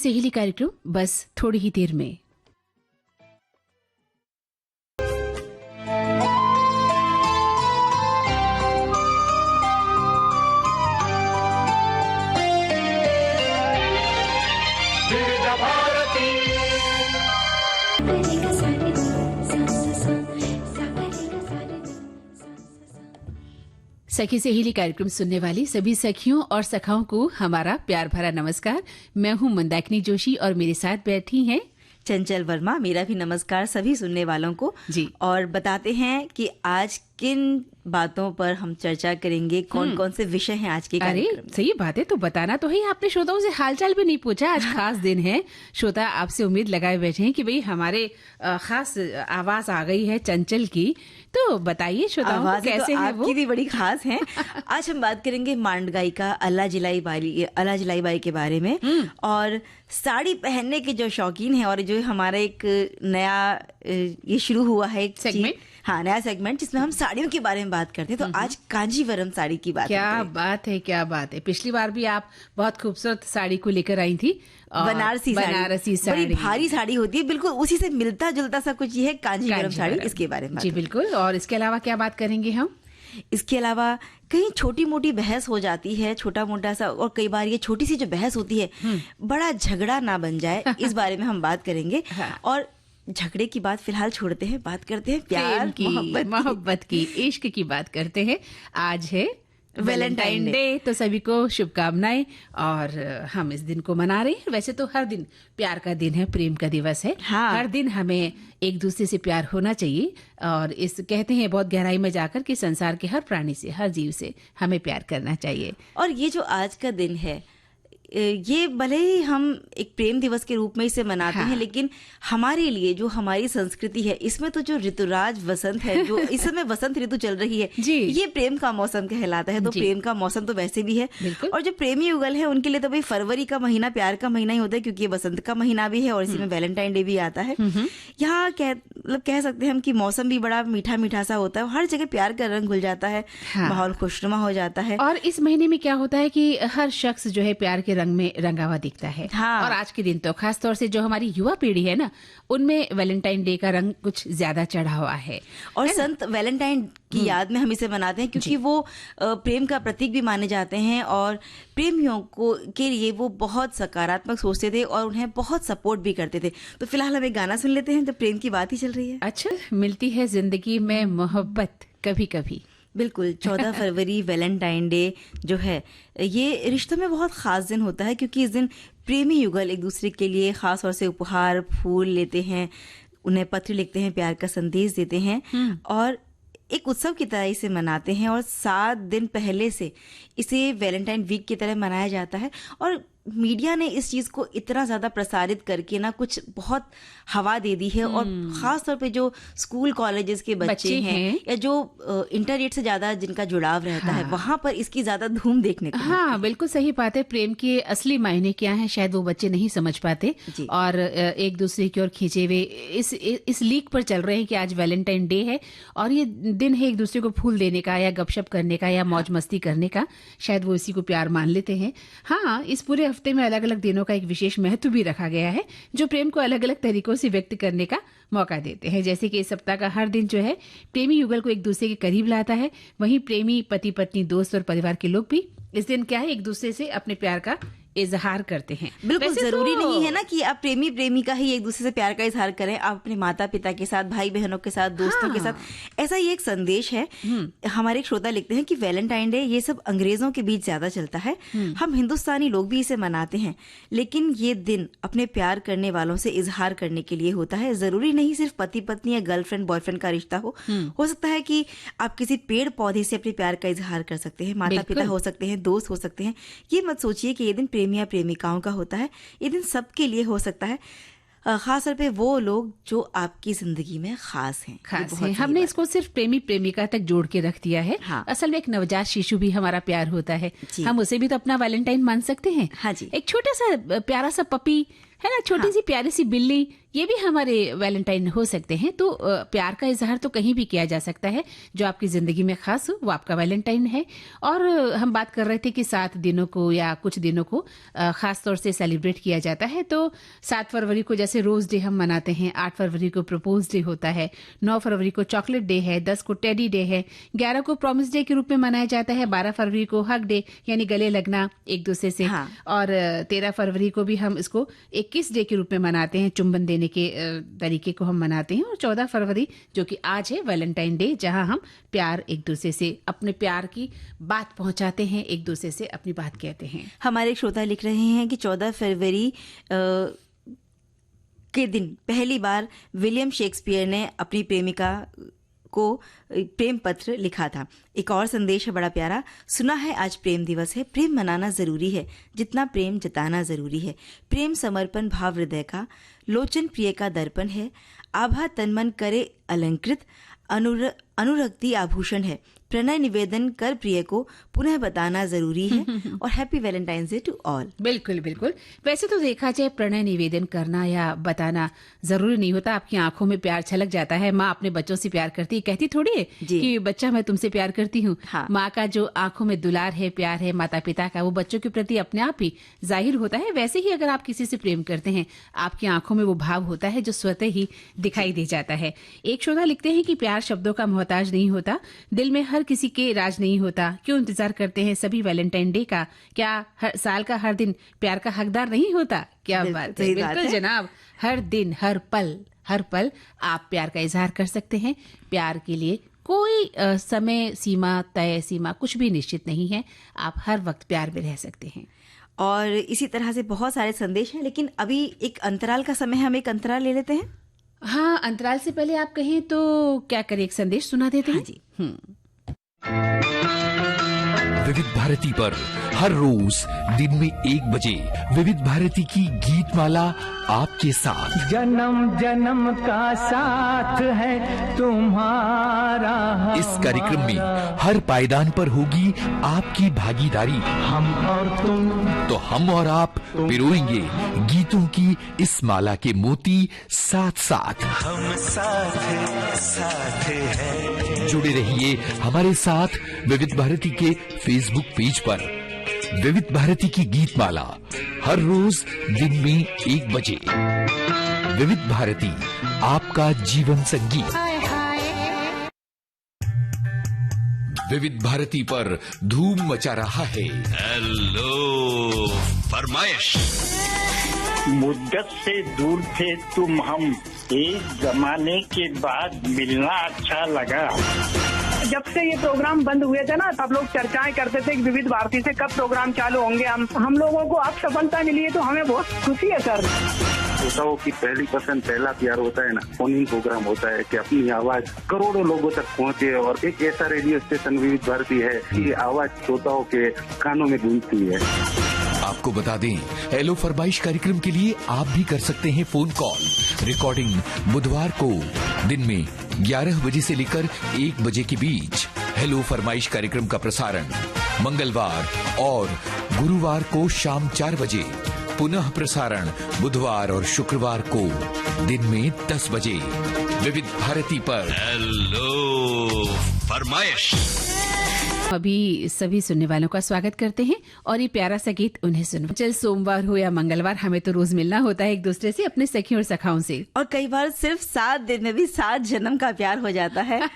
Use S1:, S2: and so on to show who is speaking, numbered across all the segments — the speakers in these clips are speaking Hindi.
S1: सहेली कार्यक्रम बस थोड़ी ही देर में। सखी सहेली कार्यक्रम सुनने वाली सभी सखियों और सखाओं को हमारा प्यार भरा नमस्कार। मैं हूं मंदाकिनी जोशी और मेरे साथ बैठी हैं
S2: चंचल वर्मा। मेरा भी नमस्कार सभी सुनने वालों को
S1: जी।
S2: और बताते हैं कि आज किन बातों पर हम चर्चा करेंगे, कौन कौन से विषय हैं आज के कार्यक्रम में।
S1: सही बात है, तो बताना तो है। आपने श्रोताओं से हालचाल भी नहीं पूछा। आज खास दिन है, श्रोता आपसे उम्मीद लगाए बैठे हैं कि भाई हमारे खास आवाज आ गई है चंचल की, तो बताइए श्रोताओं को कैसे
S2: तो
S1: है वो।
S2: आपकी भी बड़ी खास है। आज हम बात करेंगे मांड गायिका अल्लाह जलाई बाई के बारे में, और साड़ी पहनने के जो शौकीन है, और जो हमारा एक नया ये शुरू हुआ है एक
S1: सेगमेंट।
S2: हाँ, नया सेगमेंट जिसमें हम साड़ियों के बारे में बात करते हैं। तो आज कांजीवरम साड़ी की बात
S1: क्या
S2: करते हैं।
S1: बात है, क्या बात है। पिछली बार भी आप बहुत खूबसूरत साड़ी को लेकर आई थी,
S2: बनारसी
S1: साड़ी
S2: बड़ी भारी साड़ी होती है, बिल्कुल उसी से मिलता जुलता सा कुछ ये है कांजीवरम साड़ी। इसके बारे में
S1: जी बिल्कुल। और इसके अलावा क्या बात करेंगे हम?
S2: इसके अलावा कहीं छोटी मोटी बहस हो जाती है, छोटा मोटा सा, और कई बार ये छोटी सी जो बहस होती है बड़ा झगड़ा ना बन जाए, इस बारे में हम बात करेंगे। और झगड़े की बात फिलहाल छोड़ते हैं, बात करते हैं प्यार की,
S1: मोहब्बत की, इश्क की बात करते हैं। आज है वैलेंटाइन डे, तो सभी को शुभकामनाएं। और हम इस दिन को मना रहे हैं। वैसे तो हर दिन प्यार का दिन है, प्रेम का दिवस है।
S2: हाँ।
S1: हर दिन हमें एक दूसरे से प्यार होना चाहिए। और इस कहते हैं बहुत गहराई में जाकर कि संसार के हर प्राणी से, हर जीव से हमें प्यार करना चाहिए।
S2: और ये जो आज का दिन है, ये भले ही हम एक प्रेम दिवस के रूप में इसे मनाते हैं, लेकिन हमारे लिए जो हमारी संस्कृति है, इसमें तो जो ऋतुराज वसंत है, जो इस समय वसंत ऋतु चल रही है
S1: जी।
S2: ये प्रेम का मौसम कहलाता है। तो प्रेम का मौसम तो वैसे भी है। और जो प्रेमी युगल है उनके लिए तो भाई फरवरी का महीना प्यार का महीना ही होता है, क्योंकि ये वसंत का महीना भी है और इसी में वैलेंटाइन डे भी आता है। यहाँ कह सकते हैं हम कि मौसम भी बड़ा मीठा मीठा सा होता है, हर जगह प्यार का रंग घुल जाता है। माहौल खुशनुमा हो जाता है।
S1: और इस महीने में क्या होता है कि हर शख्स जो है प्यार के रंग में रंगावा दिखता है।
S2: हाँ।
S1: और आज के दिन तो खास तौर से जो हमारी युवा पीढ़ी है ना, उनमें वैलेंटाइन डे का रंग कुछ ज्यादा चढ़ा हुआ है।
S2: और संत वैलेंटाइन की याद में हम इसे मनाते हैं, क्योंकि वो प्रेम का प्रतीक भी माने जाते हैं, और प्रेमियों को के लिए वो बहुत सकारात्मक सोचते थे और उन्हें बहुत सपोर्ट भी करते थे। तो फिलहाल हम एक गाना सुन लेते हैं, तो प्रेम की बात ही चल रही है।
S1: अच्छा, मिलती है जिंदगी में मोहब्बत कभी कभी।
S2: बिल्कुल। 14 फरवरी वैलेंटाइन डे जो है, ये रिश्तों में बहुत खास दिन होता है, क्योंकि इस दिन प्रेमी युगल एक दूसरे के लिए खास तौर से उपहार, फूल लेते हैं, उन्हें पत्र लिखते हैं, प्यार का संदेश देते हैं, और एक उत्सव की तरह इसे मनाते हैं। और 7 दिन पहले से इसे वैलेंटाइन वीक की तरह मनाया जाता है। और मीडिया ने इस चीज को इतना ज्यादा प्रसारित करके ना कुछ बहुत हवा दे दी है। और खास तौर पे जो स्कूल कॉलेजेस के बच्चे हैं, या जो इंटरनेट से ज्यादा जिनका जुड़ाव रहता है, वहां पर इसकी ज्यादा धूम देखने को
S1: हाँ, बिल्कुल सही बात है। प्रेम के असली मायने क्या है शायद वो बच्चे नहीं समझ पाते, और एक दूसरे की ओर खींचे हुए इस लीक पर चल रहे हैं कि आज वैलेंटाइन डे है और ये दिन है एक दूसरे को फूल देने का, या गपशप करने का, या मौज मस्ती करने का। शायद वो इसी को प्यार मान लेते हैं। हाँ, इस पूरे हफ्ते में अलग अलग दिनों का एक विशेष महत्व भी रखा गया है, जो प्रेम को अलग अलग तरीकों से व्यक्त करने का मौका देते हैं। जैसे कि इस सप्ताह का हर दिन जो है प्रेमी युगल को एक दूसरे के करीब लाता है, वहीं प्रेमी पति पत्नी, दोस्त और परिवार के लोग भी इस दिन क्या है एक दूसरे से अपने प्यार का इजहार करते हैं।
S2: बिल्कुल जरूरी नहीं है ना कि आप प्रेमी प्रेमिका ही एक दूसरे से प्यार का इजहार करें। आप अपने माता पिता के साथ, भाई बहनों के साथ, दोस्तों के साथ, ऐसा ही एक संदेश है। हमारे एक श्रोता लिखते हैं कि वैलेंटाइन डे ये सब अंग्रेजों के बीच ज्यादा चलता है, हम हिंदुस्तानी लोग भी इसे मनाते हैं, लेकिन ये दिन अपने प्यार करने वालों से इजहार करने के लिए होता है। जरूरी नहीं सिर्फ पति पत्नी या गर्लफ्रेंड बॉयफ्रेंड का रिश्ता हो सकता है कि आप किसी पेड़ पौधे से अपने प्यार का इजहार कर सकते हैं, माता पिता हो सकते हैं, दोस्त हो सकते हैं। ये मत सोचिए कि ये दिन प्रेमी या प्रेमिकाओं का होता है, ये दिन सबके लिए हो सकता है, खास तौर पे वो लोग जो आपकी जिंदगी में खास हैं।
S1: हमने इसको सिर्फ प्रेमी प्रेमिका तक जोड़ के रख दिया है।
S2: हाँ।
S1: असल में एक नवजात शिशु भी हमारा प्यार होता है, हम उसे भी तो अपना वैलेंटाइन मान सकते हैं।
S2: हाँ जी।
S1: एक छोटा सा प्यारा सा पपी है ना, छोटी सी प्यारी सी बिल्ली, ये भी हमारे वैलेंटाइन हो सकते हैं। तो प्यार का इजहार तो कहीं भी किया जा सकता है। जो आपकी जिंदगी में खास हो वो आपका वैलेंटाइन है। और हम बात कर रहे थे कि 7 दिनों को या कुछ दिनों को खास तौर से सेलिब्रेट किया जाता है। तो 7 फरवरी को जैसे रोज डे हम मनाते हैं, 8 फरवरी को प्रपोज डे होता है, 9 फरवरी को चॉकलेट डे है, 10 को टेडी डे है, 11 को प्रॉमिस डे के रूप में मनाया जाता है, 12 फरवरी को हग डे यानी गले लगना एक दूसरे से,
S2: हाँ।
S1: और 13 फरवरी को भी हम इसको एक किस डे के रूप में मनाते हैं, चुंबन देने के तरीके को हम मनाते हैं। और 14 फरवरी जो कि आज है वैलेंटाइन डे, जहां हम प्यार एक दूसरे से अपने प्यार की बात पहुंचाते हैं, एक दूसरे से अपनी बात कहते हैं।
S2: हमारे एक श्रोता लिख रहे हैं कि 14 फरवरी के दिन पहली बार विलियम शेक्सपियर ने अपनी प्रेमिका को प्रेम पत्र लिखा था। एक और संदेश है बड़ा प्यारा, सुना है आज प्रेम दिवस है, प्रेम मनाना जरूरी है जितना प्रेम जताना जरूरी है। प्रेम समर्पण भाव हृदय का, लोचन प्रिय का दर्पण है, आभा तन मन करे अलंकृत, अनुरक्ति आभूषण है, प्रणय निवेदन कर प्रिय को पुनः बताना जरूरी है। और happy valentine's day to all.
S1: बिल्कुल बिल्कुल। वैसे तो देखा जाए प्रणय निवेदन करना या बताना जरूरी नहीं होता। आपकी आंखों में प्यार छलक जाता है। माँ अपने बच्चों से प्यार करती है, कहती थोड़ी है कि बच्चा मैं तुमसे प्यार करती हूँ।
S2: हाँ।
S1: माँ का जो आंखों में दुलार है, प्यार है माता पिता का, वो बच्चों के प्रति अपने आप ही जाहिर होता है। वैसे ही अगर आप किसी से प्रेम करते हैं, आपकी आंखों में वो भाव होता है जो स्वतः ही दिखाई दे जाता है। एक श्रोता लिखते हैं कि प्यार शब्दों का मोहताज नहीं होता, दिल में हर किसी के राज नहीं होता, क्यों इंतजार करते हैं सभी वैलेंटाइन डे का, क्या हर साल का हर दिन प्यार का हकदार नहीं होता। क्या बात है, बिल्कुल जनाब। हर दिन हर पल आप प्यार का इजहार कर सकते हैं। प्यार के लिए कोई समय सीमा, तय सीमा कुछ भी निश्चित नहीं है। आप हर वक्त प्यार में रह सकते हैं।
S2: और इसी तरह से बहुत सारे संदेश हैं, लेकिन अभी एक अंतराल का समय है, हम एक अंतराल ले लेते हैं।
S1: हाँ, अंतराल से पहले आप कहें तो क्या करें, एक संदेश सुना देते हैं।
S2: हाँ जी।
S3: विविध भारती पर हर रोज दिन में 1 बजे विविध भारती की गीत माला आपके साथ।
S4: जन्म जन्म का साथ है तुम्हारा।
S3: इस कार्यक्रम में हर पायदान पर होगी आपकी भागीदारी।
S4: हम और तुम,
S3: तो हम और आप पिरोएंगे गीतों की इस माला के मोती साथ साथ।
S5: हम साथ हैं।
S3: जुड़े रहिए हमारे साथ विविध भारती के फेसबुक पेज पर। विविध भारती की गीत माला हर रोज दिन में 1 बजे। विविध भारती, आपका जीवन संगीत। विविध भारती पर धूम मचा रहा है
S5: हेलो फरमाइश।
S6: मुद्दत से दूर थे तुम हम, एक जमाने के बाद मिलना अच्छा लगा।
S7: जब से ये प्रोग्राम बंद हुए थे ना, सब लोग चर्चाएं करते थे कि विविध भारती से कब प्रोग्राम चालू होंगे। हम लोगों को अब सफलता मिली है तो हमें बहुत खुशी है सर।
S6: श्रोताओं की पहली पसंद, पहला प्यार होता है ना, फोन इन प्रोग्राम होता है कि अपनी आवाज करोड़ों लोगों तक पहुंचे। और एक ऐसा रेडियो स्टेशन विविध भारती है कि आवाज श्रोताओं के कानों में गूंजती है।
S3: आपको बता दें, हेलो फरमाइश कार्यक्रम के लिए आप भी कर सकते हैं फोन कॉल। रिकॉर्डिंग बुधवार को दिन में 11 बजे से लेकर 1 बजे के बीच। हेलो फरमाइश कार्यक्रम का प्रसारण मंगलवार और गुरुवार को शाम 4 बजे। पुनः प्रसारण बुधवार और शुक्रवार को दिन में 10 बजे। विविध भारती पर
S5: हेलो फरमाइश।
S1: अभी सभी सुनने वालों का स्वागत करते हैं और ये प्यारा सा गीत उन्हें सुनो। चल सोमवार हो या मंगलवार, हमें तो रोज मिलना होता है एक दूसरे से, अपने सखियों और सखाओं से।
S2: और कई बार सिर्फ 7 दिन में भी 7 जन्म का प्यार हो जाता है।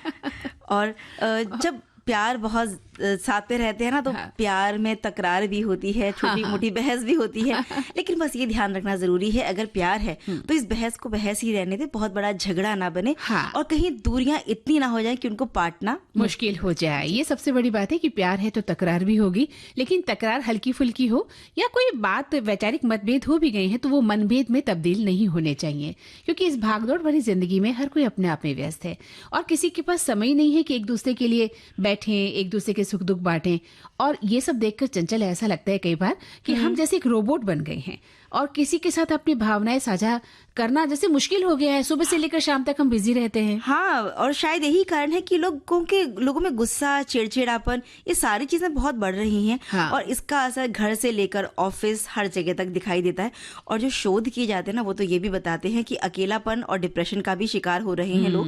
S2: और जब प्यार बहुत साथ में रहते हैं ना, तो प्यार में तकरार भी होती है, छोटी मोटी बहस भी होती है। लेकिन बस ये ध्यान रखना जरूरी है, अगर प्यार है तो इस बहस को बहस ही रहने दे, बहुत बड़ा झगड़ा ना बने। और कहीं दूरियां इतनी ना हो जाए कि उनको पाटना
S1: मुश्किल हो जाए। ये सबसे बड़ी बात है कि प्यार है तो तकरार भी होगी, लेकिन तकरार हल्की फुल्की हो या कोई बात वैचारिक मतभेद हो भी गए हैं तो वो मनभेद में तब्दील नहीं होने चाहिए, क्योंकि इस भागदौड़ भरी जिंदगी में हर कोई अपने आप में व्यस्त है और किसी के पास समय नहीं है कि एक दूसरे के लिए बैठें, एक दूसरे के सुख दुख बांटें। और ये सब देखकर चंचल ऐसा लगता है कई बार कि हम जैसे एक रोबोट बन गए हैं और किसी के साथ अपनी भावनाएं साझा करना जैसे मुश्किल हो गया है। सुबह से लेकर शाम तक हम बिजी रहते हैं।
S2: हाँ, और शायद यही कारण है कि लोगों में गुस्सा, चिड़चिड़ापन, ये सारी चीजें बहुत बढ़ रही हैं।
S1: हाँ।
S2: और इसका असर घर से लेकर ऑफिस हर जगह तक दिखाई देता है। और जो शोध किए जाते हैं ना, वो तो ये भी बताते हैं कि अकेलापन और डिप्रेशन का भी शिकार हो रहे हैं लोग।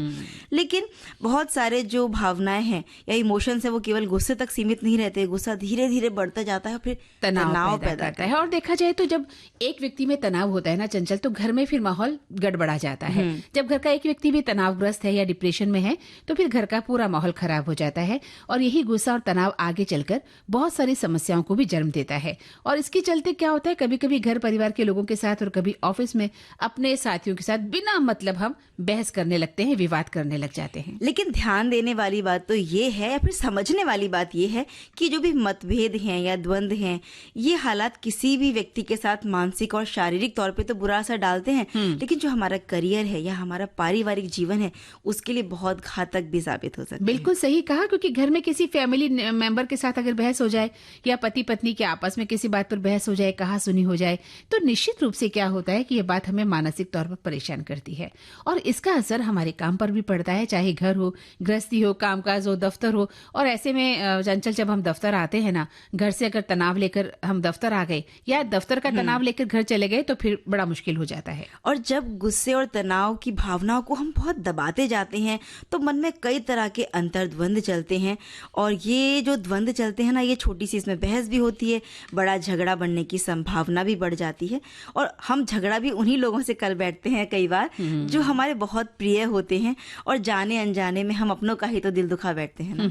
S2: लेकिन बहुत सारे जो भावनाएं हैं या इमोशंस है, वो केवल गुस्से तक सीमित नहीं रहते। गुस्सा धीरे धीरे बढ़ता जाता है और फिर तनाव पैदा
S1: करता है। और देखा जाए तो जब एक व्यक्ति में तनाव होता है ना चंचल, तो घर में फिर माहौल गड़बड़ा जाता है। जब घर का एक व्यक्ति भी तनावग्रस्त है या डिप्रेशन में है, तो फिर घर का पूरा माहौल खराब हो जाता है। और यही गुस्सा और तनाव आगे चलकर बहुत सारी समस्याओं को भी जन्म देता है। और इसके चलते क्या होता है, कभी कभी घर परिवार के लोगों के साथ और कभी ऑफिस में अपने साथियों के साथ बिना मतलब हम बहस करने लगते हैं, विवाद करने लग जाते हैं।
S2: लेकिन ध्यान देने वाली बात तो ये है, या फिर समझने वाली बात ये है कि जो भी मतभेद हैं या द्वंद हैं, ये हालात किसी भी व्यक्ति के साथ मानसिक और शारीरिक तौर पे तो बुरा असर डालते हैं, लेकिन जो हमारा करियर है या हमारा पारिवारिक जीवन है, उसके लिए बहुत घातक भी साबित हो सकता है।
S1: बिल्कुल सही कहा, क्योंकि घर में किसी फैमिली मेंबर के साथ अगर बहस हो जाए या पति पत्नी के आपस में किसी बात पर बहस हो जाए, कहा सुनी हो जाए, तो निश्चित रूप से क्या होता है कि ये बात हमें मानसिक तौर पर परेशान करती है। और इसका असर हमारे काम पर भी पड़ता है, चाहे घर हो, गृहस्थी हो, कामकाज हो, दफ्तर हो। और ऐसे में चंचल, जब हम दफ्तर आते हैं ना, घर से अगर तनाव लेकर हम दफ्तर आ गए या दफ्तर का तनाव लेकर घर चले गए, तो फिर बड़ा मुश्किल हो जाता है।
S2: और जब गुस्से और तनाव की भावनाओं को हम बहुत दबाते जाते हैं, तो मन में कई तरह के अंतर्द्वंद चलते हैं। और ये जो द्वंद चलते हैं ना, ये छोटी सी इसमें बहस भी होती है, बड़ा झगड़ा बनने की संभावना भी बढ़ जाती है। और हम झगड़ा भी उन्हीं लोगों से कर बैठते हैं कई बार, जो हमारे बहुत प्रिय होते हैं, और जाने अनजाने में हम अपनों का ही तो दिल दुखा बैठते हैं ना।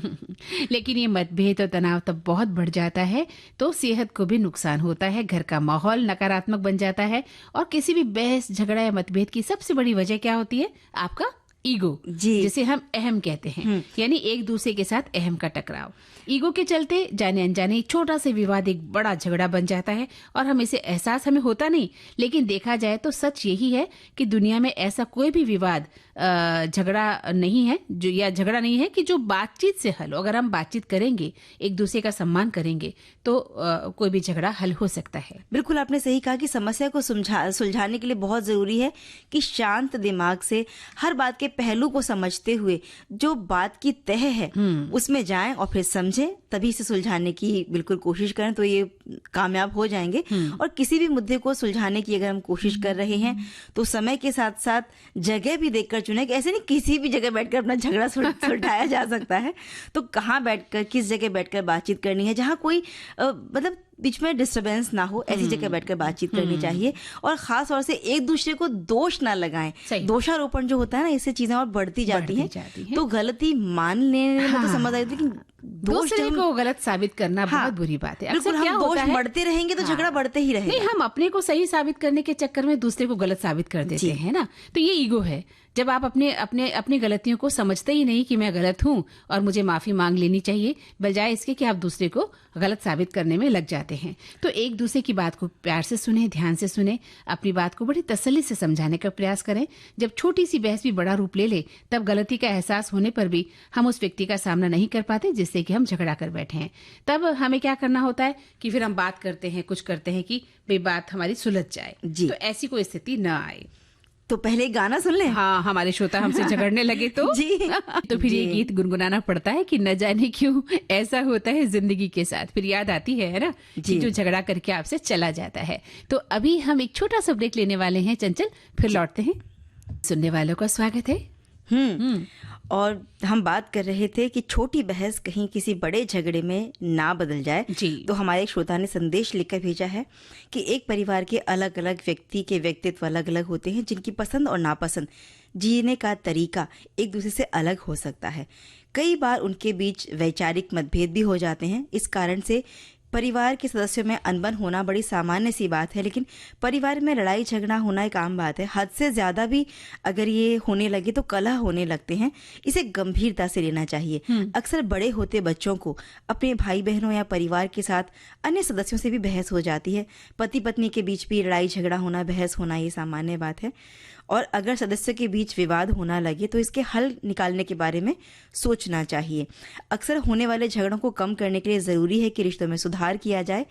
S1: लेकिन ये मतभेद और तनाव तब बहुत बढ़ जाता है तो सेहत को भी नुकसान होता है, घर का माहौल नकारात्मक बन जाता है। और किसी भी बहस, झगड़ा या मतभेद की सबसे बड़ी वजह क्या होती है? आपका ईगो, जिसे हम अहम कहते हैं, यानी एक दूसरे के साथ अहम का टकराव। ईगो के चलते जाने अनजाने छोटा सा विवाद एक बड़ा झगड़ा बन जाता है। और हम इसे एहसास हमें होता नहीं, लेकिन देखा जाए तो सच यही है कि दुनिया में ऐसा कोई भी विवाद झगड़ा नहीं है झगड़ा नहीं है कि जो बातचीत से हल हो। अगर हम बातचीत करेंगे, एक दूसरे का सम्मान करेंगे, तो कोई भी झगड़ा हल हो सकता है।
S2: बिल्कुल आपने सही कहा कि समस्या को सुलझाने के लिए बहुत जरूरी है कि शांत दिमाग से हर बात के पहलू को समझते हुए जो बात की तह है उसमें जाएं और फिर समझें, तभी इसे सुलझाने की बिल्कुल कोशिश करें, तो ये कामयाब हो जाएंगे। और किसी भी मुद्दे को सुलझाने की अगर हम कोशिश कर रहे हैं, तो समय के साथ साथ जगह भी देखकर चुने। कि ऐसे नहीं किसी भी जगह बैठकर अपना झगड़ा सुलझाया जा सकता है। तो कहाँ बैठकर, किस जगह बैठकर बातचीत करनी है, जहाँ कोई मतलब बीच में डिस्टरबेंस ना हो, ऐसी जगह बैठकर बातचीत करनी चाहिए। और खास तौर से एक दूसरे को दोष ना लगाएं। दोषारोपण जो होता है ना, इससे चीजें और बढ़ती जाती हैं। तो गलती मान लेने में तो समझ आई थी,
S1: दूसरे को गलत साबित करना बहुत बुरी बात है।
S2: बिल्कुल, हम दोष बढ़ते रहेंगे तो झगड़ा बढ़ते ही रहेगा।
S1: नहीं, हम अपने को सही साबित करने के चक्कर में दूसरे को गलत साबित कर देते हैं ना। तो ये ईगो है। जब आप अपनी गलतियों को समझते ही नहीं कि मैं गलत हूं और मुझे माफी मांग लेनी चाहिए, बजाय इसके कि आप दूसरे को गलत साबित करने में लग जाते हैं। तो एक दूसरे की बात को प्यार से सुने, ध्यान से सुने, अपनी बात को बड़ी तसल्ली से समझाने का प्रयास करें। जब छोटी सी बहस भी बड़ा रूप ले ले, तब गलती का एहसास होने पर भी हम उस व्यक्ति का सामना नहीं कर पाते जिससे कि हम झगड़ा कर बैठे हैं। तब हमें क्या करना होता है कि फिर हम बात करते हैं, कुछ करते हैं कि भाई बात हमारी सुलझ जाए। तो ऐसी कोई स्थिति न आए।
S2: तो पहले गाना सुन ले।
S1: हाँ, हमारे श्रोता हमसे झगड़ने लगे तो
S2: जी
S1: तो फिर ये गीत गुनगुनाना पड़ता है कि न जाने क्यों ऐसा होता है जिंदगी के साथ। फिर याद आती है ना, कि जो झगड़ा करके आपसे चला जाता है। तो अभी हम एक छोटा सा ब्रेक लेने वाले हैं चंचल, फिर लौटते हैं। सुनने वालों का स्वागत है।
S2: और हम बात कर रहे थे कि छोटी बहस कहीं किसी बड़े झगड़े में ना बदल जाए। तो हमारे एक श्रोता ने संदेश लिखकर भेजा है कि एक परिवार के अलग अलग व्यक्ति के व्यक्तित्व अलग अलग होते हैं, जिनकी पसंद और नापसंद, जीने का तरीका एक दूसरे से अलग हो सकता है। कई बार उनके बीच वैचारिक मतभेद भी हो जाते हैं। इस कारण से परिवार के सदस्यों में अनबन होना बड़ी सामान्य सी बात है, लेकिन परिवार में लड़ाई झगड़ा होना एक आम बात है। हद से ज्यादा भी अगर ये होने लगे तो कलह होने लगते हैं। इसे गंभीरता से लेना चाहिए। अक्सर बड़े होते बच्चों को अपने भाई बहनों या परिवार के साथ अन्य सदस्यों से भी बहस हो जाती है। पति पत्नी के बीच भी लड़ाई झगड़ा होना, बहस होना, ये सामान्य बात है। और अगर सदस्यों के बीच विवाद होना लगे तो इसके हल निकालने के बारे में सोचना चाहिए। अक्सर होने वाले झगड़ों को कम करने के लिए ज़रूरी है कि रिश्तों में सुधार किया जाए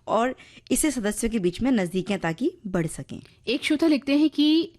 S2: और इससे सदस्यों के बीच में नज़दीकियाँ ताकि बढ़ सकें।
S1: एक श्रोता लिखते हैं कि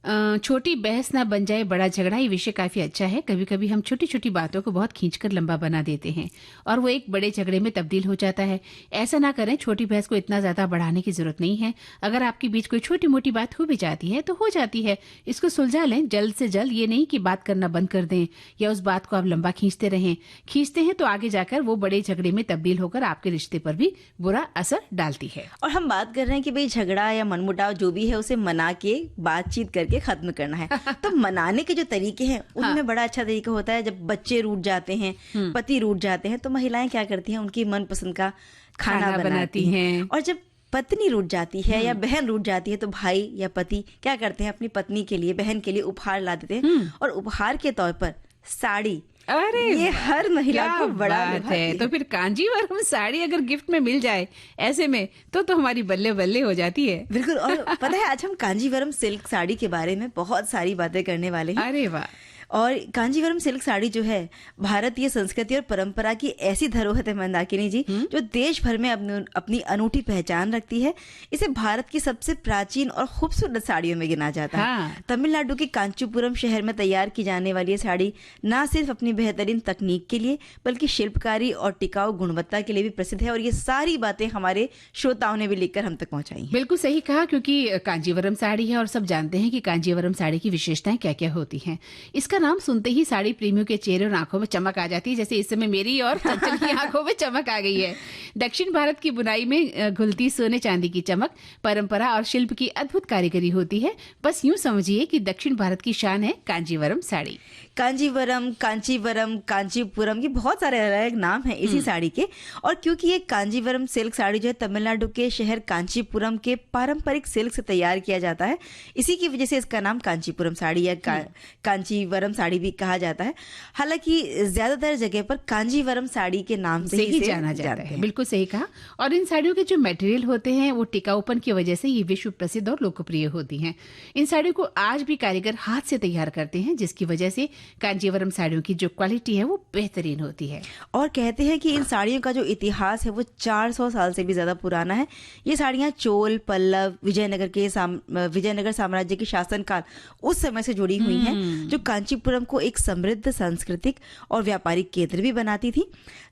S1: छोटी बहस ना बन जाए बड़ा झगड़ा, ये विषय काफी अच्छा है। कभी कभी हम छोटी छोटी बातों को बहुत खींचकर लंबा बना देते हैं और वो एक बड़े झगड़े में तब्दील हो जाता है। ऐसा ना करें, छोटी बहस को इतना ज्यादा बढ़ाने की जरूरत नहीं है। अगर आपके बीच कोई छोटी मोटी बात हो भी जाती है तो हो जाती है, इसको सुलझा लें जल्द से जल्द। ये नहीं कि बात करना बंद कर दें या उस बात को आप लंबा खींचते हैं तो आगे जाकर वो बड़े झगड़े में तब्दील होकर आपके रिश्ते पर भी बुरा असर डालती है।
S2: और हम बात कर रहे हैं कि भाई झगड़ा या मनमुटाव जो भी है उसे मना के बातचीत करके खत्म करना है। तो मनाने के जो तरीके हैं उनमें बड़ा अच्छा तरीका होता है। जब बच्चे रूठ जाते हैं, पति रूठ जाते हैं, तो महिलाएं क्या करती हैं, उनकी मनपसंद का खाना बनाती हैं। और जब पत्नी रूठ जाती है या बहन रूठ जाती है तो भाई या पति क्या करते हैं, अपनी पत्नी के लिए, बहन के लिए उपहार ला देते हैं। और उपहार के तौर पर साड़ी,
S1: अरे
S2: ये हर महिला को बड़ा
S1: बात है। तो फिर कांजीवरम साड़ी अगर गिफ्ट में मिल जाए ऐसे में तो हमारी बल्ले बल्ले हो जाती है।
S2: बिल्कुल। और पता है आज हम कांजीवरम सिल्क साड़ी के बारे में बहुत सारी बातें करने वाले हैं।
S1: अरे वाह।
S2: और कांजीवरम सिल्क साड़ी जो है भारतीय संस्कृति और परंपरा की ऐसी धरोहर है मंदाकिनी जी, जो देश भर में अपनी अनूठी पहचान रखती है। इसे भारत की सबसे प्राचीन और खूबसूरत साड़ियों में गिना जाता है। तमिलनाडु के कांचीपुरम शहर में तैयार की जाने वाली ये साड़ी न सिर्फ अपनी बेहतरीन तकनीक के लिए बल्कि शिल्पकारी और टिकाऊ गुणवत्ता के लिए भी प्रसिद्ध है। और ये सारी बातें हमारे श्रोताओं ने भी लिखकर हम तक पहुंचाई।
S1: बिल्कुल सही कहा, क्योंकि कांजीवरम साड़ी है और सब जानते हैं कि कांजीवरम साड़ी की विशेषताएं क्या क्या होती हैं। इसका नाम सुनते ही साड़ी प्रेमियों के चेहरे और आंखों में चमक आ जाती है, जैसे इस समय मेरी और चंचल की आंखों में चमक आ गई है। दक्षिण भारत की बुनाई में घुलती सोने चांदी की चमक, परंपरा और शिल्प की अद्भुत कारीगरी होती है। बस यूं समझिए कि दक्षिण भारत की शान है कांजीवरम साड़ी।
S2: कांजीवरम, कांचीवरम, कांचीपुरम, ये बहुत सारे अलग नाम हैं इसी साड़ी के। और क्योंकि ये कांजीवरम सिल्क साड़ी जो है तमिलनाडु के शहर कांचीपुरम के पारंपरिक सिल्क से तैयार किया जाता है, इसी की वजह से इसका नाम कांचीपुरम साड़ी या कांचीवरम साड़ी भी कहा जाता है। हालांकि ज्यादातर जगह पर कांजीवरम साड़ी के नाम से ही जाना जाता है।
S1: बिल्कुल सही कहा। और इन साड़ियों के जो मटेरियल होते हैं वो टिकाऊपन की वजह से ये विश्व प्रसिद्ध और लोकप्रिय होती हैं। इन साड़ियों को आज भी कारीगर हाथ से तैयार करते हैं, जिसकी वजह से कांजीवरम साड़ियों की जो क्वालिटी है वो बेहतरीन होती है।
S2: और कहते हैं कि इन साड़ियों का जो इतिहास है वो 400 साल से भी ज्यादा पुराना है। ये साड़ियां चोल, पल्लव, विजयनगर साम्राज्य के शासनकाल उस समय से जुड़ी हुई हैं, जो कांचीपुरम को एक समृद्ध सांस्कृतिक और व्यापारिक केंद्र भी बनाती थी।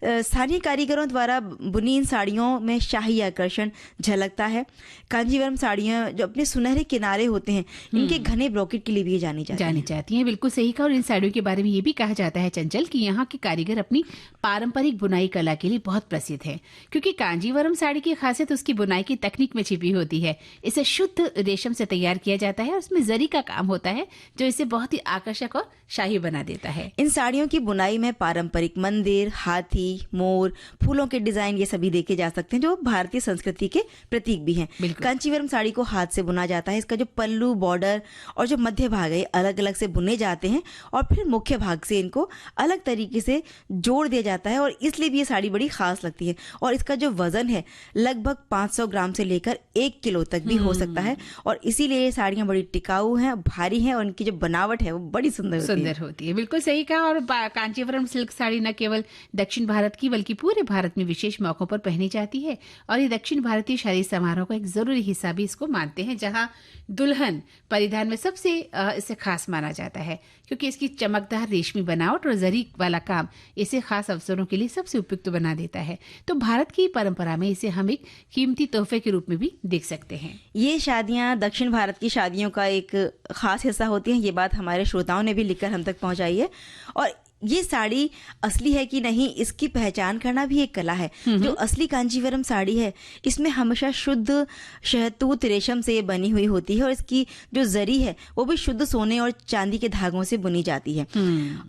S2: स्थानीय कारीगरों द्वारा बुनी इन साड़ियों में शाही आकर्षण झलकता है। कांजीवरम साड़ियां जो अपने सुनहरे किनारे होते हैं, इनके घने ब्रॉकेट के लिए भी जानी जाती हैं।
S1: बिल्कुल सही कहा। और इन साड़ियों के बारे में ये भी कहा जाता है चंचल कि यहाँ के कारीगर अपनी पारंपरिक बुनाई कला के लिए बहुत प्रसिद्ध है, क्योंकि कांजीवरम साड़ी की खासियत उसकी बुनाई की तकनीक में छिपी होती है। इसे शुद्ध रेशम से तैयार किया जाता है और उसमें जरी का काम होता है, जो इसे बहुत ही आकर्षक और शाही बना देता है।
S2: इन साड़ियों की बुनाई में पारंपरिक मंदिर, हाथी, मोर, फूलों के डिजाइन ये सभी देखे जा सकते हैं, जो भारतीय संस्कृति के प्रतीक भी हैं। कांचीवरम साड़ी को हाथ से बुना जाता है। इसका जो पल्लू, बॉर्डर और जो मध्य भाग है अलग अलग से बुने जाते हैं और फिर मुख्य भाग से इनको अलग तरीके से जोड़ दिया जाता है, और इसलिए भी ये साड़ी बड़ी खास लगती है। और इसका जो वजन है लगभग 500 ग्राम से लेकर 1 किलो तक भी हो सकता है, और इसीलिए ये साड़ियां बड़ी टिकाऊ हैं, भारी हैं, और इनकी जो बनावट है वो बड़ी सुंदर
S1: होती है। बिल्कुल सही कहा। और कांचीवरम सिल्क साड़ी न केवल दक्षिण भारत की बल्कि पूरे भारत में विशेष मौकों पर पहनी जाती है, और ये दक्षिण भारतीय शादी समारोह का एक जरूरी हिस्सा भी इसको मानते हैं, जहाँ दुल्हन परिधान में सबसे इसे खास माना जाता है, क्योंकि इसकी चमकदार रेशमी बनावट और जरी वाला काम इसे खास अवसरों के लिए सबसे उपयुक्त बना देता है। तो भारत की परंपरा में इसे हम एक कीमती तोहफे के रूप में भी देख सकते हैं।
S2: ये शादियां दक्षिण भारत की शादियों का एक खास हिस्सा होती हैं। ये बात हमारे श्रोताओं ने भी लिखकर हम तक पहुंचाई है। और ये साड़ी असली है कि नहीं, इसकी पहचान करना भी एक कला है। जो असली कांजीवरम साड़ी है इसमें हमेशा शुद्ध शहतूत रेशम से ये बनी हुई होती है, और इसकी जो जरी है वो भी शुद्ध सोने और चांदी के धागों से बुनी जाती है।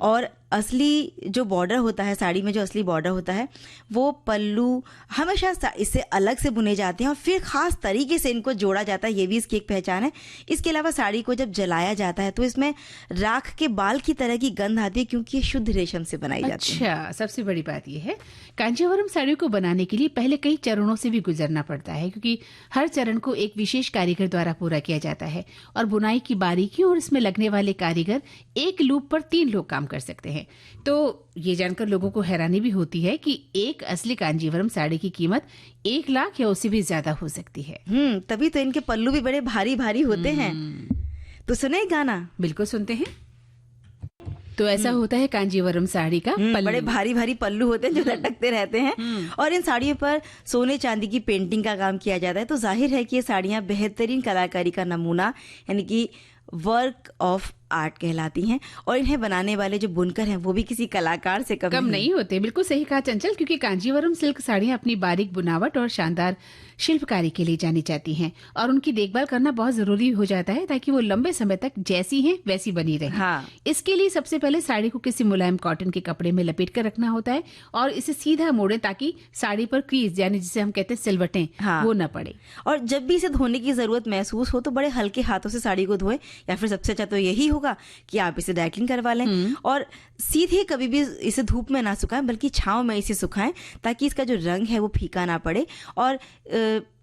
S2: और असली जो बॉर्डर होता है, साड़ी में जो असली बॉर्डर होता है, वो पल्लू हमेशा इससे अलग से बुने जाते हैं और फिर खास तरीके से इनको जोड़ा जाता है। ये भी इसकी एक पहचान है। इसके अलावा साड़ी को जब जलाया जाता है तो इसमें राख के बाल की तरह की गंध आती है, क्योंकि ये शुद्ध रेशम से बनाई जाती है।
S1: अच्छा, सबसे बड़ी बात यह है कांजीवरम साड़ियों को बनाने के लिए पहले कई चरणों से भी गुजरना पड़ता है, क्योंकि हर चरण को एक विशेष कारीगर द्वारा पूरा किया जाता है और बुनाई की बारीकियों और इसमें लगने वाले कारीगर एक लूप पर 3 लोग काम कर सकते हैं। तो ये जानकर लोगों को हैरानी भी होती है कि एक असली कांजीवरम साड़ी की कीमत 1 लाख या उससे भी ज्यादा हो सकती है।
S2: तभी तो इनके पल्लू भी बड़े भारी भारी होते हैं। तो सुने गाना?
S1: बिल्कुल सुनते हैं। तो ऐसा होता है कांजीवरम साड़ी का पल्लू।
S2: बड़े भारी भारी पल्लू होते हैं जो लटकते रहते हैं और इन साड़ियों पर सोने चांदी की पेंटिंग का काम किया जाता है। तो जाहिर है कि ये साड़ियाँ बेहतरीन कलाकारी का नमूना यानी कि वर्क ऑफ आर्ट कहलाती हैं और इन्हें बनाने वाले जो बुनकर हैं वो भी किसी कलाकार से कम
S1: नहीं होते। बिल्कुल सही कहा चंचल, क्योंकि कांजीवरम सिल्क साड़ियाँ अपनी बारीक बुनावट और शानदार शिल्पकारी के लिए जानी जाती हैं और उनकी देखभाल करना बहुत जरूरी हो जाता है ताकि वो लंबे समय तक जैसी हैं वैसी बनी रहे।
S2: हाँ।
S1: इसके लिए सबसे पहले साड़ी को किसी मुलायम कॉटन के कपड़े में लपेट कर रखना होता है और इसे सीधा मोड़े ताकि साड़ी पर क्रीज यानी जिसे हम कहते हैं सिलवटें वो न पड़े।
S2: और जब भी इसे धोने की जरूरत महसूस हो तो बड़े हल्के हाथों से साड़ी को धोएं, या फिर सबसे अच्छा तो यही होगा कि आप इसे ड्राई क्लीन करवा लें और सीधे कभी भी इसे धूप में ना सुखाएं बल्कि छांव में इसे सुखाएं ताकि इसका जो रंग है वो फीका ना पड़े। और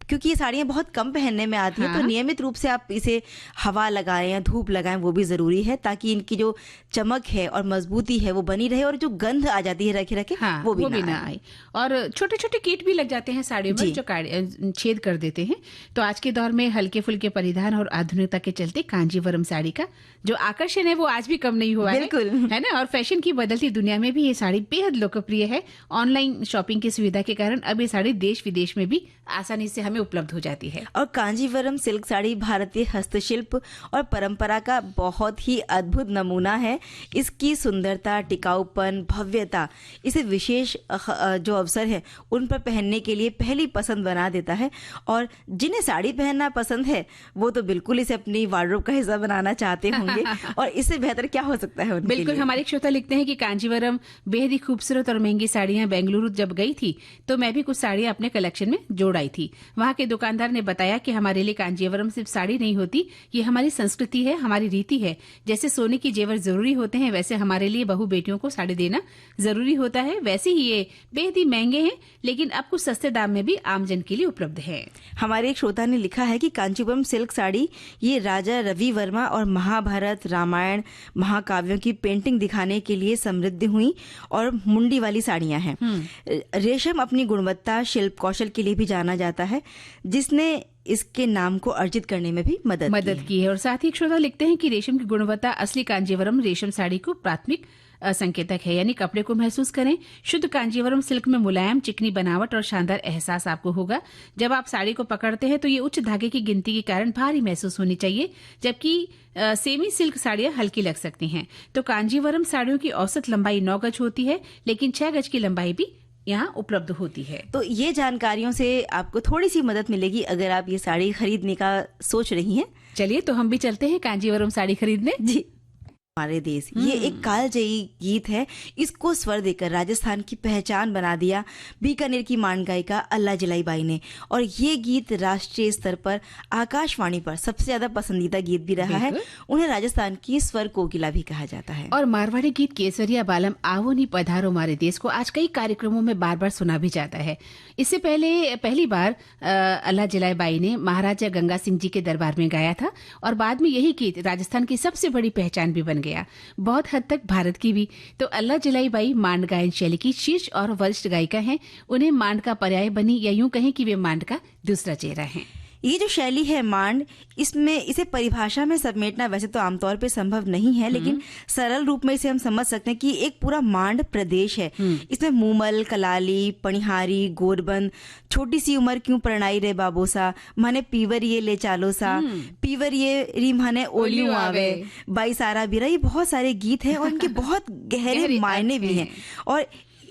S2: क्योंकि ये साड़ियाँ बहुत कम पहनने में आती हैं, तो नियमित रूप से आप इसे हवा लगाएं या धूप लगाएं वो भी ज़रूरी है ताकि इनकी जो चमक है और मजबूती है वो बनी रहे और जो गंध आ जाती है रखे रखे वो भी ना आए।
S1: और छोटे छोटे कीट भी लग जाते हैं साड़ियों में जो छेद कर देते हैं। तो आज के दौर में हल्के फुल्के परिधान और आधुनिकता के चलते कांजीवरम साड़ी का जो आकर्षण है वो आज भी कम नहीं हुआ है ना। और फैशन की बदलती दुनिया में भी ये साड़ी बेहद लोकप्रिय है। ऑनलाइन शॉपिंग की सुविधा के कारण अब ये साड़ी देश विदेश में भी आसानी से उपलब्ध हो जाती है।
S2: और कांजीवरम सिल्क साड़ी भारतीय हस्तशिल्प और परंपरा का बहुत ही अद्भुत नमूना है। इसकी सुंदरता, टिकाऊपन, भव्यता इसे विशेष जो अवसर है उन पर पहनने के लिए पहली पसंद बना देता है। और जिन्हें साड़ी पहनना पसंद है वो तो बिल्कुल इसे अपनी वार्डरोब का हिस्सा बनाना चाहते होंगे और इससे बेहतर क्या हो सकता है उनके
S1: बिल्कुल लिए। हमारे श्रोता लिखते हैं कि कांजीवरम बेहद ही खूबसूरत और महंगी साड़ियां बेंगलुरु जब गई थी तो मैं भी कुछ साड़ियां अपने कलेक्शन में जोड़ आई थी। वहाँ के दुकानदार ने बताया कि हमारे लिए कांजीवरम सिर्फ साड़ी नहीं होती, ये हमारी संस्कृति है, हमारी रीति है। जैसे सोने की जेवर जरूरी होते हैं वैसे हमारे लिए बहू बेटियों को साड़ी देना जरूरी होता है। वैसे ही ये बेहद ही महंगे हैं लेकिन अब कुछ सस्ते दाम में भी आमजन के लिए उपलब्ध है।
S2: हमारे एक श्रोता ने लिखा है कि कांचीपुरम सिल्क साड़ी ये राजा रवि वर्मा और महाभारत, रामायण, महाकाव्यों की पेंटिंग दिखाने के लिए समृद्ध हुई और मुंडी वाली साड़ियां हैं। रेशम अपनी गुणवत्ता, शिल्प कौशल के लिए भी जाना जाता है, जिसने इसके नाम को अर्जित करने में भी मदद
S1: की है। और साथ ही श्रोता लिखते हैं कि रेशम की गुणवत्ता असली कांजीवरम रेशम साड़ी को प्राथमिक संकेतक है। यानी कपड़े को महसूस करें, शुद्ध कांजीवरम सिल्क में मुलायम चिकनी बनावट और शानदार एहसास आपको होगा। जब आप साड़ी को पकड़ते हैं तो ये उच्च धागे की गिनती के कारण भारी महसूस होनी चाहिए, जबकि सेमी सिल्क साड़ियां हल्की लग सकती हैं। तो कांजीवरम साड़ियों की औसत लंबाई 9 गज होती है लेकिन 6 गज की लंबाई भी यहाँ उपलब्ध होती है।
S2: तो ये जानकारियों से आपको थोड़ी सी मदद मिलेगी अगर आप ये साड़ी खरीदने का सोच रही हैं।
S1: चलिए तो हम भी चलते हैं कांजीवरम साड़ी खरीदने।
S2: जी, हमारे देश ये एक कालजयी गीत है। इसको स्वर देकर राजस्थान की पहचान बना दिया बीकानेर की मान गायिका अल्लाह जलाई बाई ने, और ये गीत राष्ट्रीय स्तर पर आकाशवाणी पर सबसे ज्यादा पसंदीदा गीत भी रहा है। उन्हें राजस्थान की स्वर कोकिला भी कहा जाता है।
S1: और मारवाड़ी गीत केसरिया बालम आवो नी पधारो मारे देश को आज कई कार्यक्रमों में बार बार सुना भी जाता है। इससे पहली बार अल्लाह जलाई बाई ने महाराजा गंगा सिंह जी के दरबार में गाया था और बाद में यही गीत राजस्थान की सबसे बड़ी पहचान भी बन गया, बहुत हद तक भारत की भी। तो अल्लाह जलाई बाई मांड गायन शैली की शीर्ष और वरिष्ठ गायिका हैं। उन्हें मांड का पर्याय बनी, या यूं कहें कि वे मांड का दूसरा चेहरा हैं।
S2: ये जो शैली है मांड, इसमें इसे परिभाषा में समेटना वैसे तो आमतौर पे संभव नहीं है, लेकिन सरल रूप में इसे हम समझ सकते हैं कि एक पूरा मांड प्रदेश है। इसमें मूमल, कलाली, पणिहारी, गोरबंद, छोटी सी उम्र क्यों प्रणाई रे बाबोसा, माने पीवर ये ले चालो सा, पीवर ये री माने ओलियों आवे, बाई सारा बिरा, ये बहुत सारे गीत हैं और इनके बहुत गहरे मायने भी हैं। और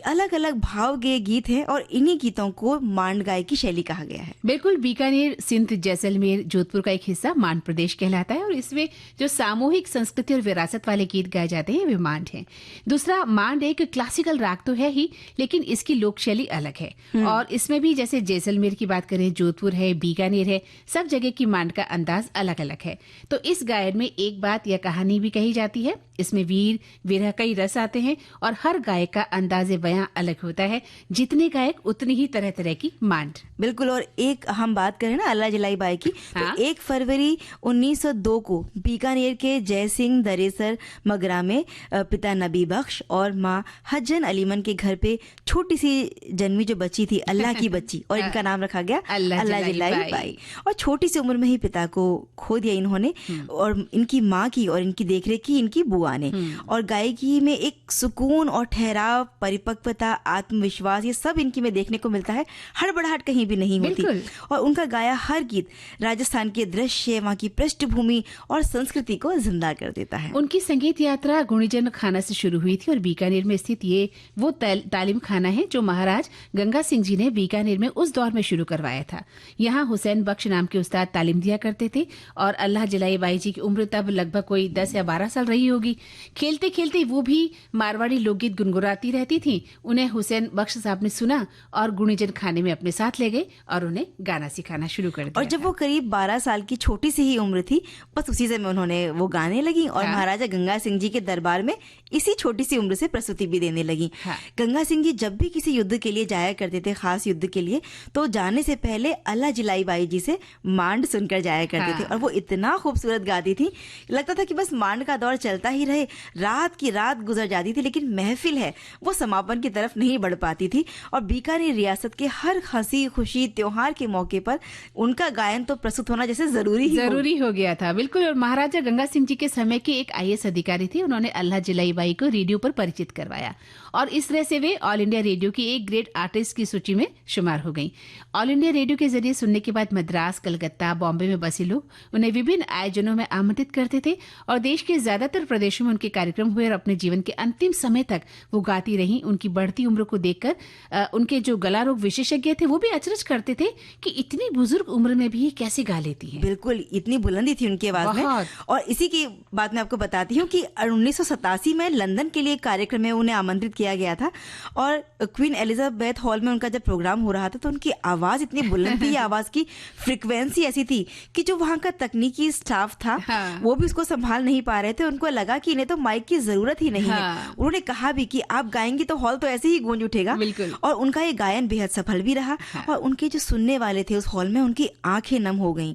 S2: अलग अलग भाव के गीत हैं और इन्हीं गीतों को मांड गायकी शैली कहा गया है।
S1: बिल्कुल, बीकानेर, सिंध, जैसलमेर, जोधपुर का एक हिस्सा मांड प्रदेश कहलाता है और इसमें जो सामूहिक संस्कृति और विरासत वाले गीत गाए जाते हैं वे मांड हैं। दूसरा, मांड एक क्लासिकल राग तो है ही, लेकिन इसकी लोक शैली अलग है और इसमें भी जैसे जैसलमेर की बात करें, जोधपुर है, बीकानेर है, सब जगह की मांड का अंदाज अलग अलग है। तो इस गायन में एक बात या कहानी भी कही जाती है, इसमें वीर विरह कई रस आते हैं और हर गायक का अंदाजे बयां अलग होता है। जितने गायक उतनी ही तरह तरह की मांड।
S2: बिल्कुल, और एक हम बात करें ना अल्लाह जलाई बाई की,
S1: हाँ?
S2: तो 1 फरवरी 1902 को बीकानेर के जय सिंह दरेसर मगरा में पिता नबी बख्श और माँ हज्जन अलीमन के घर पे छोटी सी जन्मी जो बच्ची थी, अल्लाह की बच्ची, और इनका नाम रखा गया
S1: अल्लाह जलाई
S2: बाई। और छोटी सी उम्र में ही पिता को खो दिया इन्होंने और इनकी माँ की और इनकी देखरेख की इनकी बुआ ने। और गायकी में एक सुकून और ठहराव, परिपक्वता, आत्मविश्वास, ये सब इनकी में देखने को मिलता है। हड़बड़ाहट कहीं भी नहीं होती और उनका गाया हर गीत राजस्थान के दृश्य, वहाँ की पृष्ठभूमि और संस्कृति को जिंदा कर देता है।
S1: उनकी संगीत यात्रा गुणीजन खाना से शुरू हुई थी और बीकानेर में स्थित ये वो तालीम खाना है जो महाराज गंगा सिंह जी ने बीकानेर में उस दौर में शुरू करवाया था। यहाँ हुसैन बख्श नाम के उस्ताद तालीम दिया करते थे और अल्लाह जलाई बाई जी की उम्र तब लगभग कोई 10 या 12 साल रही होगी। खेलते खेलते वो भी मारवाड़ी लोकगीत गुनगुनाती रहती थी। उन्हें हुसैन बख्श साहब ने सुना और गुणीजन खाने में अपने साथ ले गए और उन्हें गाना सिखाना शुरू कर दिया।
S2: और जब वो करीब 12 साल की छोटी सी ही उम्र थी, बस उसी समय उन्होंने वो गाने लगी और महाराजा गंगा सिंह जी के दरबार में इसी छोटी सी उम्र से प्रस्तुति भी देने लगी। गंगा सिंह जी जब भी किसी युद्ध के लिए जाया करते थे, खास युद्ध के लिए, तो जाने से पहले अल्लाह जलाई बाई जी से मांड सुनकर जाया करते थे और वो इतना खूबसूरत गाती थी, लगता था कि बस मांड का दौर चलता ही रहे। रात की रात गुजर जाती थी लेकिन महफिल है वो समापन की तरफ नहीं बढ़ पाती थी और बीकानेर रियासत के हर हंसी खुशी त्योहार के मौके पर उनका गायन तो प्रस्तुत होना जैसे जरूरी
S1: हो गया था। बिल्कुल, और महाराजा गंगा सिंह जी के समय के एक IAS अधिकारी थे, उन्होंने अल्लाह जलाई बाई को रेडियो पर परिचित करवाया और इस तरह से वे ऑल इंडिया रेडियो की एक ग्रेट आर्टिस्ट की सूची में शुमार हो गई। ऑल इंडिया रेडियो के जरिए सुनने के बाद मद्रास, कलकत्ता, बॉम्बे में बसे लोग उन्हें विभिन्न आयोजनों में आमंत्रित करते थे और देश के ज्यादातर प्रदेशों में उनके कार्यक्रम हुए और अपने जीवन के अंतिम समय तक वो गाती रही। उनकी बढ़ती उम्र को देखकर उनके जो गला रोग विशेषज्ञ थे वो भी अचरज करते थे कि इतनी बुजुर्ग उम्र में भी ये कैसे गा लेती हैं।
S2: बिल्कुल, इतनी बुलंदी थी उनकी आवाज में। और इसी की बात मैं आपको बताती हूँ कि 1987 में लंदन के लिए एक कार्यक्रम में उन्हें आमंत्रित किया गया था और क्वीन एलिजाबेथ हॉल में उनका जब प्रोग्राम हो रहा था तो उनकी आवाज इतनी बुलंद थी, आवाज की फ्रीक्वेंसी ऐसी थी कि जो वहाँ का तकनीकी स्टाफ था वो भी उसको संभाल नहीं पा रहे थे। उनको लगा कि इन्हें तो माइक की जरूरत ही नहीं है। उन्होंने कहा भी कि आप गाएंगी तो हॉल तो ऐसे ही गूंज उठेगा। और उनका ये गायन बेहद सफल भी रहा और उनके जो सुनने वाले थे उस हॉल में उनकी आंखें नम हो गईं।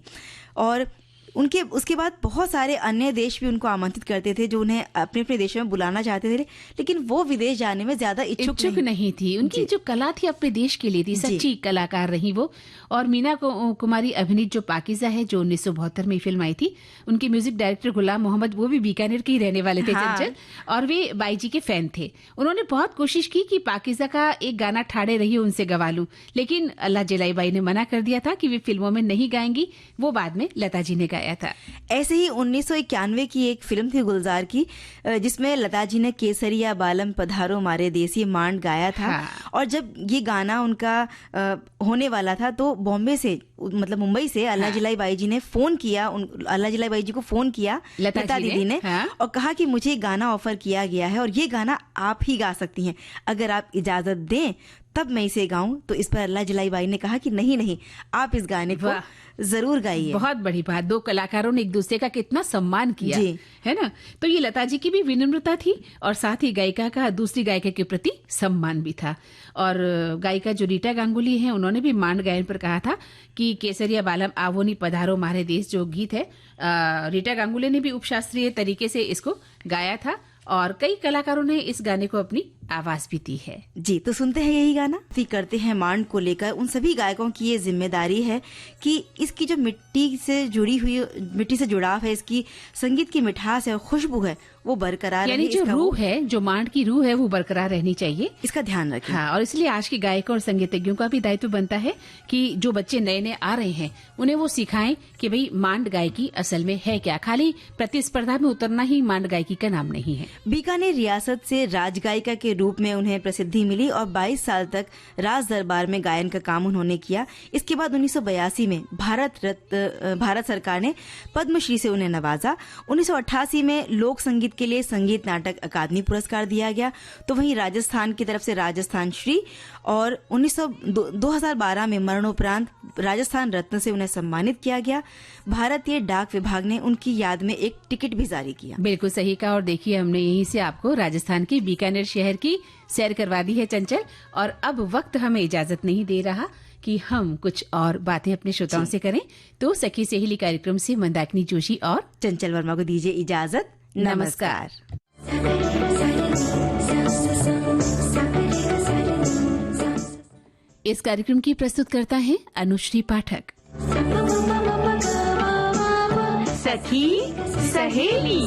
S2: और उनके उसके बाद बहुत सारे अन्य देश भी उनको आमंत्रित करते थे जो उन्हें अपने अपने देशों में बुलाना चाहते थे, लेकिन वो विदेश जाने में ज्यादा इच्छुक नहीं थी।
S1: उनकी जो कला थी अपने देश के लिए थी, सच्ची कलाकार रही वो। और मीना कुमारी अभिनीत जो पाकिज़ा है जो 1972 में फिल्म आई थी, उनके म्यूजिक डायरेक्टर गुलाम मोहम्मद वो भी बीकानेर के ही रहने वाले थे, चंचल, और वे बाई जी के फैन थे। उन्होंने बहुत कोशिश की कि पाकिज़ा का एक गाना ठाड़े रही उनसे गवा लूं, लेकिन अल्लाह जलाई बाई ने मना कर दिया था कि वे फिल्मों में नहीं गाएंगी। वो बाद में लता जी ने गाया था।
S2: ऐसे ही 1991 की एक फिल्म थी गुलजार की, जिसमें लता जी ने केसरिया बालम पधारो मारे देसी मांड गाया था। और जब ये गाना उनका होने वाला था तो बॉम्बे से, मतलब मुंबई से अल्लाह जलाई बाई जी ने फोन किया, अल्लाह जलाई बाई जी को फोन किया लता दीदी ने और कहा कि मुझे गाना ऑफर किया गया है और ये गाना आप ही गा सकती हैं, अगर आप इजाजत दें तब मैं इसे गाऊं। तो इस पर अल्लाह जलाई बाई ने कहा कि नहीं, आप इस गाने को जरूर गाइए।
S1: बहुत बड़ी बात, दो कलाकारों ने एक दूसरे का कितना सम्मान किया, है ना। तो ये लता जी की भी विनम्रता थी और साथ ही गायिका का दूसरी गायिका के प्रति सम्मान भी था। और गायिका जो रीटा गांगुली है, उन्होंने भी मांड गायन पर कहा था कि केसरिया बालम आवोनी पधारो मारे देश जो गीत है, रीटा गांगुली ने भी उपशास्त्रीय तरीके से इसको गाया था और कई कलाकारों ने इस गाने को अपनी आवाज भी दी है।
S2: जी, तो सुनते हैं यही गाना, करते हैं मांड को लेकर। उन सभी गायकों की ये जिम्मेदारी है कि इसकी जो मिट्टी से जुड़ाव है, इसकी संगीत की मिठास है और खुशबू है वो बरकरार,
S1: यानी जो रूह है, जो मांड की रूह है वो बरकरार रहनी चाहिए,
S2: इसका ध्यान रखें।
S1: और इसलिए आज के गायकों और संगीतज्ञों का भी दायित्व बनता है कि जो बच्चे नए नए आ रहे हैं उन्हें वो सिखाएं कि भाई मांड गायकी असल में है क्या। खाली प्रतिस्पर्धा में उतरना ही मांड गायकी का नाम नहीं है।
S2: बीकानेर रियासत से राज गायिका के रूप में उन्हें प्रसिद्धि मिली और 22 साल तक राज दरबार में गायन का काम उन्होंने किया। इसके बाद 1982 में भारत सरकार ने पद्मश्री से उन्हें नवाजा। 1988 में लोक संगीत के लिए संगीत नाटक अकादमी पुरस्कार दिया गया। तो वहीं राजस्थान की तरफ से राजस्थान श्री और 2012 में मरणोपरांत राजस्थान रत्न से उन्हें सम्मानित किया गया। भारतीय डाक विभाग ने उनकी याद में एक टिकट भी जारी किया।
S1: बिल्कुल सही कहा। और देखिए, हमने यहीं से आपको राजस्थान के बीकानेर शहर की सैर करवा दी है चंचल। और अब वक्त हमें इजाजत नहीं दे रहा कि हम कुछ और बातें अपने श्रोताओं से करें। तो सखी सहेली कार्यक्रम से मंदाकिनी जोशी और
S2: चंचल वर्मा को दीजिए इजाजत। नमस्कार।
S1: इस कार्यक्रम की प्रस्तुत करता है अनुश्री पाठक।
S8: सखी सहेली